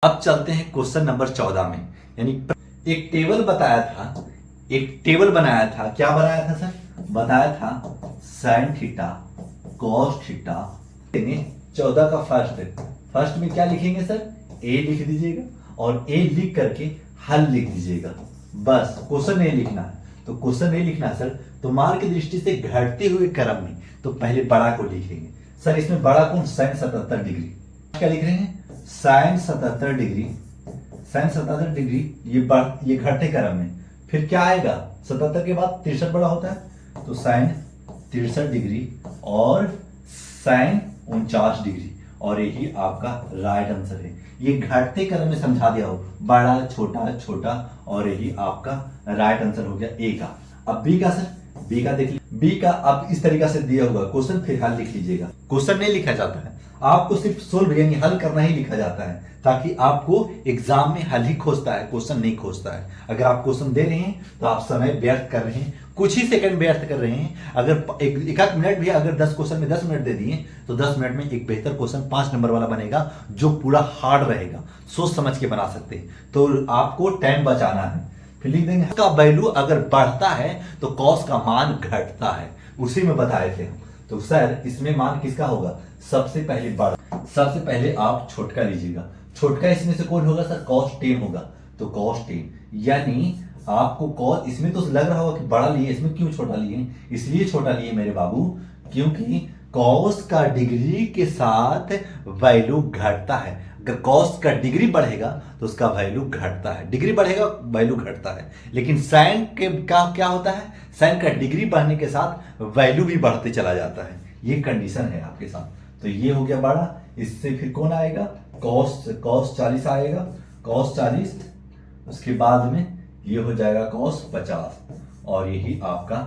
अब चलते हैं क्वेश्चन नंबर 14 में। यानी एक टेबल बताया था, एक टेबल बनाया था। क्या बनाया था सर? बताया था साइन थीटा कॉस थीटा। 14 का फर्स्ट में क्या लिखेंगे सर? ए लिख दीजिएगा और ए लिख करके हल लिख दीजिएगा। बस क्वेश्चन ए लिखना है। तो क्वेश्चन ए लिखना है सर, तो मार्ग की दृष्टि से घटते हुए क्रम में तो पहले बड़ा को लिखेंगे सर। इसमें बड़ा कौन? Sine 77 degree. क्या लिख रहे हैं? Sign 77 degree. साइन 77 डिग्री ये घटते क्रम में। फिर क्या आएगा? 77 के बाद 63 बड़ा होता है, तो साइन 63 डिग्री और साइन 49 डिग्री। और यही आपका राइट आंसर है। ये घटते क्रम में समझा दिया हो, बड़ा छोटा छोटा, और यही आपका राइट आंसर हो गया ए का। अब बी का सर, बी का देख लीजिए। बी का अब इस तरीका से दिया होगा क्वेश्चन, फिर हल लिख लीजिएगा। क्वेश्चन नहीं लिखा जाता है, आपको सिर्फ सोल्व यानी हल करना ही लिखा जाता है, ताकि आपको एग्जाम में हल ही खोजता है, क्वेश्चन नहीं खोजता है। अगर आप क्वेश्चन दे रहे हैं तो आप समय व्यर्थ कर रहे हैं, कुछ ही सेकंड व्यर्थ कर रहे हैं। अगर एक आध मिनट भी, अगर 10 क्वेश्चन में 10 मिनट दे दिए तो 10 मिनट में एक बेहतर क्वेश्चन 5 नंबर वाला बनेगा, जो पूरा हार्ड रहेगा, सोच समझ के बना सकते हैं। तो आपको टाइम बचाना है। फिर लिख देंगे का वैल्यू अगर बढ़ता है तो कॉस का मान घटता है। उसी में बताए थे। तो सर इसमें मान किसका होगा? सबसे पहले बड़ा। सबसे पहले आप छोटका लीजिएगा। छोटका इसमें से कौन होगा सर? कॉस 10 होगा। तो कॉस 10 यानी आपको कॉस, इसमें तो लग रहा होगा कि बड़ा लिए, इसमें क्यों छोटा लिए? इसलिए छोटा लिए मेरे बाबू क्योंकि कॉस का डिग्री के साथ वैल्यू घटता है। अगर कॉस का डिग्री बढ़ेगा तो उसका वैल्यू घटता है, डिग्री बढ़ेगा वैल्यू घटता है। लेकिन साइन के का क्या होता है? साइन का डिग्री बढ़ने के साथ वैल्यू भी बढ़ते चला जाता है। ये कंडीशन है आपके साथ। तो ये हो गया बड़ा। इससे फिर कौन आएगा? कॉस 40 आएगा। कॉस 40, उसके बाद में ये हो जाएगा कॉस 50, और यही आपका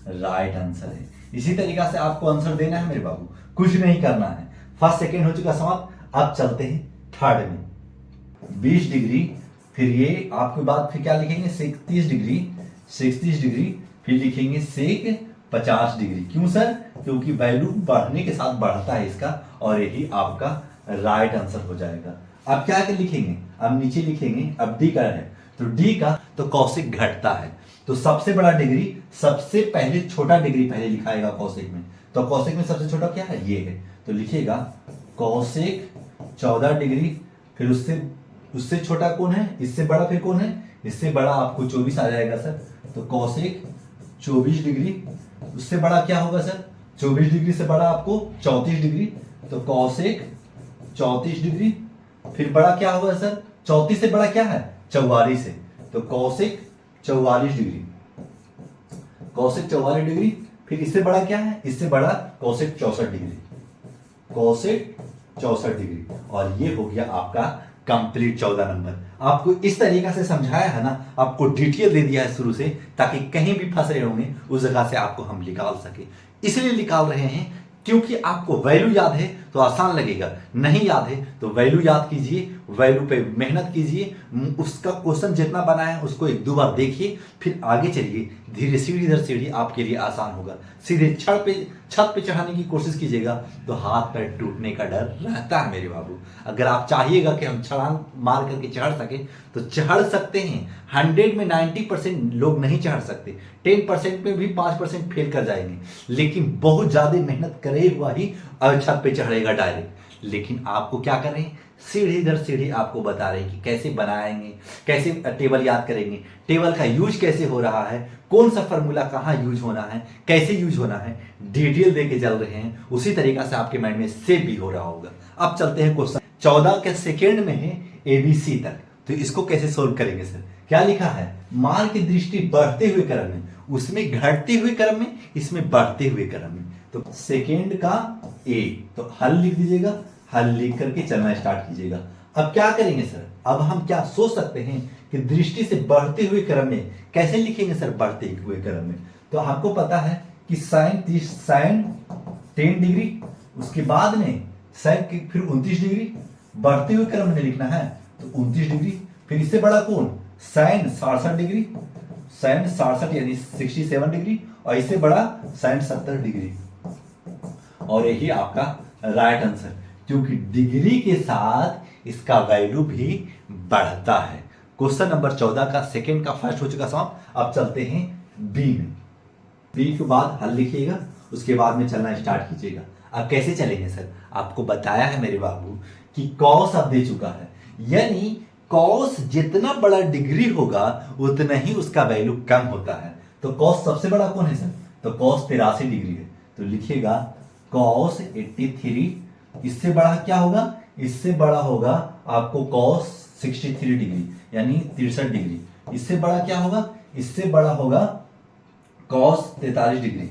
राइट आंसर है। इसी तरीका से आपको आंसर देना है मेरे बाबू, कुछ नहीं करना है। फर्स्ट सेकेंड हो चुका समाप्त। अब चलते हैं थर्ड में। 20 डिग्री, फिर ये आपके बाद फिर क्या लिखेंगे? 36 डिग्री। 36 डिग्री, फिर लिखेंगे सेक 50 डिग्री। क्यों सर? क्योंकि वैल्यू बढ़ने के साथ बढ़ता है इसका, और यही आपका राइट आंसर हो जाएगा। अब क्या लिखेंगे? अब नीचे लिखेंगे। अब डी का है, तो डी का तो कौशिक घटता है। तो सबसे बड़ा डिग्री, सबसे पहले छोटा डिग्री पहले लिखाएगा कौशिक में। तो कौशिक में सबसे छोटा क्या है? ये है। तो लिखिएगा कौशिक 14 डिग्री। फिर उससे छोटा कौन है? इससे बड़ा फिर कौन है? इससे बड़ा आपको 24 आ जाएगा सर। तो कौशिक 24 डिग्री। उससे बड़ा क्या होगा सर? 24 डिग्री से बड़ा आपको 34 डिग्री। तो कौशिक 34 डिग्री। फिर बड़ा क्या होगा सर? 34 से बड़ा क्या है? 44 है। तो कौशिक 44 डिग्री। कौशिक 44 डिग्री। फिर इससे बड़ा क्या है? इससे बड़ा कौशिक 64 डिग्री। कौशिक 64 डिग्री। और ये हो गया आपका कंप्लीट 14 नंबर। आपको इस तरीका से समझाया है ना, आपको डिटेल दे दिया है शुरू से, ताकि कहीं भी फंस रहे होंगे उस जगह से आपको हम निकाल सके। इसलिए निकाल रहे हैं क्योंकि आपको वैल्यू याद है तो आसान लगेगा, नहीं याद है तो वैल्यू याद कीजिए, वैल्यू पे मेहनत कीजिए। उसका क्वेश्चन जितना बना है उसको 1-2 बार देखिए, फिर आगे चलिए। धीरे सीढ़ी दर सीढ़ी आपके लिए आसान होगा। सीधे छत पे चढ़ाने की कोशिश कीजिएगा तो हाथ पैर टूटने का डर रहता है मेरे बाबू। अगर आप चाहिएगा कि हम छलांग मार करके चढ़ सके तो चढ़ सकते हैं। 100 में 90% लोग नहीं चढ़ सकते, 10% में भी 5% फेल कर जाएंगे, लेकिन बहुत ज्यादा मेहनत करे हुआ ही छत पे चढ़ेगा डायरेक्ट। लेकिन आपको क्या करें? सीढ़ी दर सीढ़ी आपको बता रहे हैं कि कैसे बनाएंगे, कैसे टेबल याद करेंगे, टेबल का यूज कैसे हो रहा है, कौन सा फॉर्मूला कहाँ यूज होना है, कैसे यूज होना है, डिटेल देके चल रहे हैं। उसी तरीका से आपके माइंड में सेव भी हो रहा होगा। अब चलते हैं क्वेश्चन 14 के सेकेंड में है ABC तक। तो इसको कैसे सोल्व करेंगे सर? क्या लिखा है? मार्ग की दृष्टि बढ़ते हुए क्रम में, उसमें घटते हुए क्रम में, इसमें बढ़ते हुए क्रम में। तो सेकेंड का A, तो हल लिख दीजिएगा। हल लिख करके चलना स्टार्ट कीजिएगा। अब क्या करेंगे सर? अब हम क्या सोच सकते हैं कि दृष्टि से बढ़ते हुए क्रम में कैसे लिखेंगे सर? बढ़ते हुए क्रम में तो हमको पता है कि साइन 10 डिग्री, उसके बाद में साइन फिर 29 डिग्री, बढ़ते हुए क्रम में लिखना है तो 29 डिग्री। फिर इससे बड़ा कौन? Sign 67 degree. साइन 67 यानी 67 डिग्री, और इससे बड़ा साइन 70 डिग्री। और यही आपका राइट आंसर, क्योंकि डिग्री के साथ इसका वैल्यू भी बढ़ता है। क्वेश्चन नंबर 14 का सेकंड का फर्स्ट हो चुका समाप्त। अब चलते हैं बी में। बी के बाद हल लिखिएगा, उसके बाद में चलना स्टार्ट कीजिएगा। अब कैसे चलेंगे सर? आपको बताया है मेरे बाबू कि कॉस अब दे चुका है, यानी कॉस जितना बड़ा डिग्री होगा उतना ही उसका वैल्यू कम होता है। तो कॉस सबसे बड़ा कौन है सर? तो कॉस 83 डिग्री है। तो लिखिएगा कॉस 83, इससे बड़ा क्या होगा? इससे बड़ा होगा आपको कॉस 63 डिग्री यानी 63 डिग्री। इससे बड़ा क्या होगा? इससे बड़ा होगा कॉस 43 डिग्री,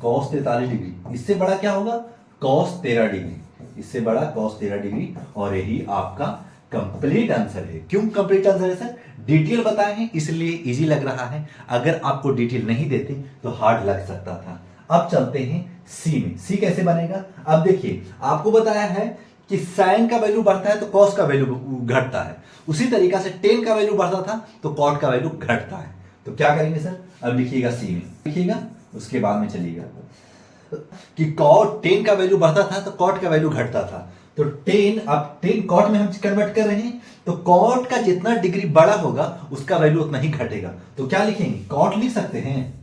कॉस 43 डिग्री। इससे बड़ा क्या होगा? कॉस 13 डिग्री, इससे बड़ा कॉस 13 डिग्री। और यही आपका कंप्लीट आंसर है। क्यों कंप्लीट आंसर है सर? डिटेल बताए हैं इसलिए इजी लग रहा है, अगर आपको डिटेल नहीं देते तो हार्ड लग सकता था। अब चलते हैं सी में। सी कैसे बनेगा? अब देखिए आपको बताया है कि साइन का वैल्यू बढ़ता है तो कॉस का वैल्यू घटता है, उसी तरीका से टेन का वैल्यू बढ़ता था तो कॉट का वैल्यू घटता है। तो क्या करेंगे सर? अब लिखिएगा सी में, लिखिएगा उसके बाद में चलिएगा कि कॉट 10 का वैल्यू बढ़ता था तो कॉट का वैल्यू घटता था। तो 10, अब 10 कॉट में हम कन्वर्ट कर रहे हैं, तो कॉट का जितना डिग्री बड़ा होगा उसका वैल्यू उतना ही घटेगा। तो क्या लिखेंगे? कॉट लिख सकते हैं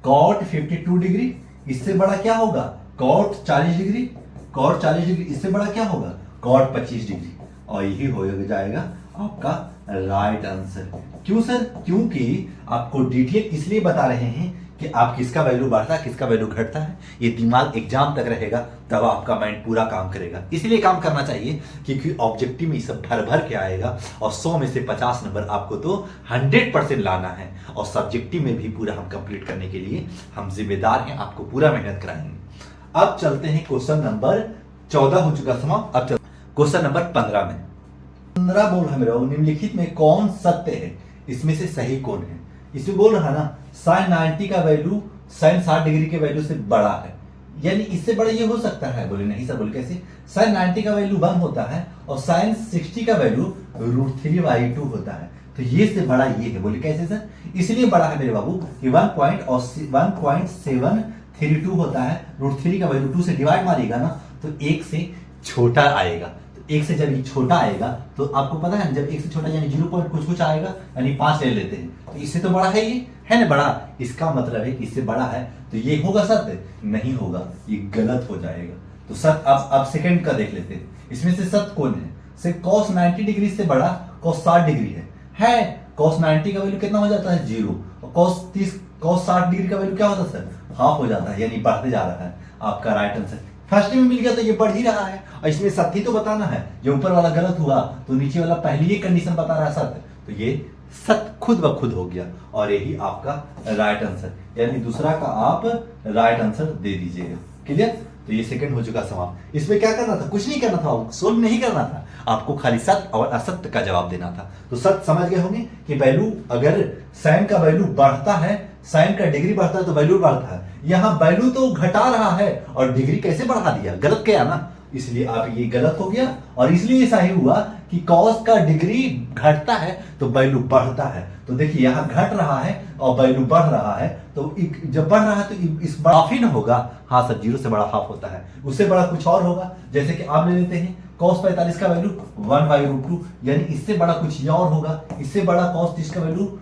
कॉट 52 डिग्री, इससे बड़ा क्या होगा? Cot 40 degree, cot 40 degree. इससे बड़ा क्या होगा? Cot 25 degree. और यही हो जाएगा आपका राइट आंसर। क्यों सर? क्योंकि आपको डिटेल इसलिए बता रहे हैं कि आप किसका वैल्यू बढ़ता है किसका वैल्यू घटता है, ये दिमाग एग्जाम तक रहेगा, तब आपका माइंड पूरा काम करेगा। इसलिए काम करना चाहिए क्योंकि ऑब्जेक्टिव में सब भर भर के आएगा और 100 में से 50 नंबर आपको तो 100% लाना है। और सब्जेक्टिव में भी पूरा हम कंप्लीट करने के लिए हम जिम्मेदार हैं, आपको पूरा मेहनत कराएंगे। अब चलते हैं क्वेश्चन नंबर 14 हो चुका समाप्त। अब क्वेश्चन नंबर 15 में 15 बोल रहा है मेरा निम्नलिखित में कौन सत्य है, इसमें से सही कौन है? इसमें बोल रहा ना साइन 90 का वैल्यू साइन 60 डिग्री के वैल्यू से बड़ा है, यानी इससे बड़ा ये हो सकता है। बोले नहीं सर। बोले कैसे? साइन 90 का वैल्यू 1 होता है और साइन 60 का वैल्यू √3/2 होता है, तो ये से बड़ा ये है। बोले कैसे सर? इसलिए बड़ा है मेरे बाबू कि 1.732 होता है, √3 का वैल्यू 2 से डिवाइड मारिएगा ना तो 1 से छोटा आएगा। एक से जब ये छोटा आएगा तो आपको पता है जब एक से छोटा यानी 0 पॉइंट कुछ आएगा, यानी 5 ले लेते हैं, तो इससे तो बड़ा है, ये है ना बड़ा। इसका मतलब है कि इससे बड़ा है तो ये होगा सत्य? नहीं होगा, ये गलत हो जाएगा। तो सर अब सेकंड का देख लेते हैं, इसमें से सत्य कौन है? से cos 90 डिग्री से बड़ा cos 60 डिग्री है। cos 90 का वैल्यू कितना हो जाता है? 0। और cos 60 डिग्री का वैल्यू क्या होता है सर? हाफ हो जाता है, यानी बढ़ते जा रहा है। आपका राइट आंसर फर्स्ट में मिल गया तो ये बढ़ ही रहा है। और इसमें सत्य तो बताना है, जो ऊपर वाला गलत हुआ तो नीचे वाला पहले ही कंडीशन बता रहा है सत्य, तो ये सत्य खुद ब खुद हो गया और यही आपका राइट आंसर, यानी दूसरा का आप राइट आंसर दे दीजिएगा। क्लियर? तो ये सेकंड हो चुका सवाल। इसमें क्या करना था? कुछ नहीं करना था, सोल्व नहीं करना था, आपको खाली सत्य और असत्य का जवाब देना था। तो सत्य समझ गए होंगे कि वैल्यू अगर साइन का वैल्यू बढ़ता है, साइन का डिग्री बढ़ता है तो वैल्यू बढ़ता है। यहां वैल्यू तो घटा रहा है और डिग्री कैसे बढ़ा दिया? गलत किया ना, इसलिए आप ये गलत हो गया। और इसलिए ऐसा ही हुआ कि कॉस का डिग्री घटता है तो वैल्यू बढ़ता है। तो देखिए यहां घट रहा है और वैल्यू बढ़ रहा है, तो जब बढ़ रहा है तो इस हाफ ही ना होगा। हाँ सर, 0 से बड़ा हाफ होता है, उससे बड़ा कुछ और होगा। जैसे कि आप ले लेते हैं cos 45 का वैल्यू 1/√2, यानी इससे बड़ा कुछ और होगा। इससे बड़ा cos 30 का वैल्यू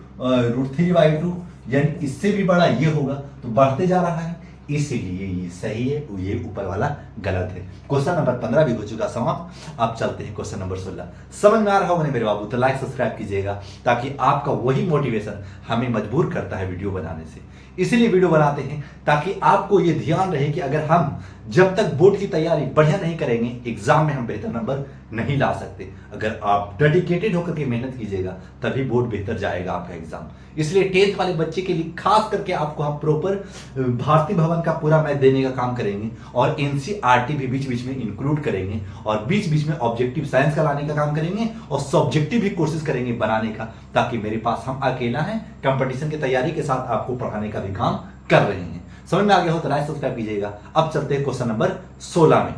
√3/2, यानी इससे भी बड़ा ये होगा। तो बढ़ते जा रहा है, इसीलिए ये सही है, ये ऊपर वाला गलत है। क्वेश्चन नंबर 15 भी हो चुका समाप्त। अब चलते हैं क्वेश्चन नंबर 16। समझ में आ रहा होगा मेरे बाबू तो लाइक सब्सक्राइब कीजिएगा, ताकि आपका वही मोटिवेशन हमें मजबूर करता है वीडियो बनाने से। इसीलिए वीडियो बनाते हैं ताकि आपको ये ध्यान रहे कि अगर हम जब तक बोर्ड की तैयारी बढ़िया नहीं करेंगे, एग्जाम में हम बेहतर नंबर नहीं ला सकते। अगर आप डेडिकेटेड होकर के मेहनत कीजिएगा तभी बोर्ड बेहतर जाएगा आपका एग्जाम। इसलिए 10th वाले बच्चे के लिए खास करके आपको हम प्रॉपर भारतीय भवन का पूरा मैथ देने का काम करेंगे और एनसीईआरटी भी बीच बीच में इंक्लूड करेंगे और बीच बीच में ऑब्जेक्टिव साइंस का लाने का काम करेंगे और सब्जेक्टिव भी कोशिश करेंगे बनाने का, ताकि मेरे पास हम अकेला है कंपटीशन की तैयारी के साथ आपको पढ़ाने का भी काम कर रहे हैं। समझ में आ गया हो तो लाइक सब्सक्राइब कीजिएगा। अब चलते हैं क्वेश्चन नंबर 16 में।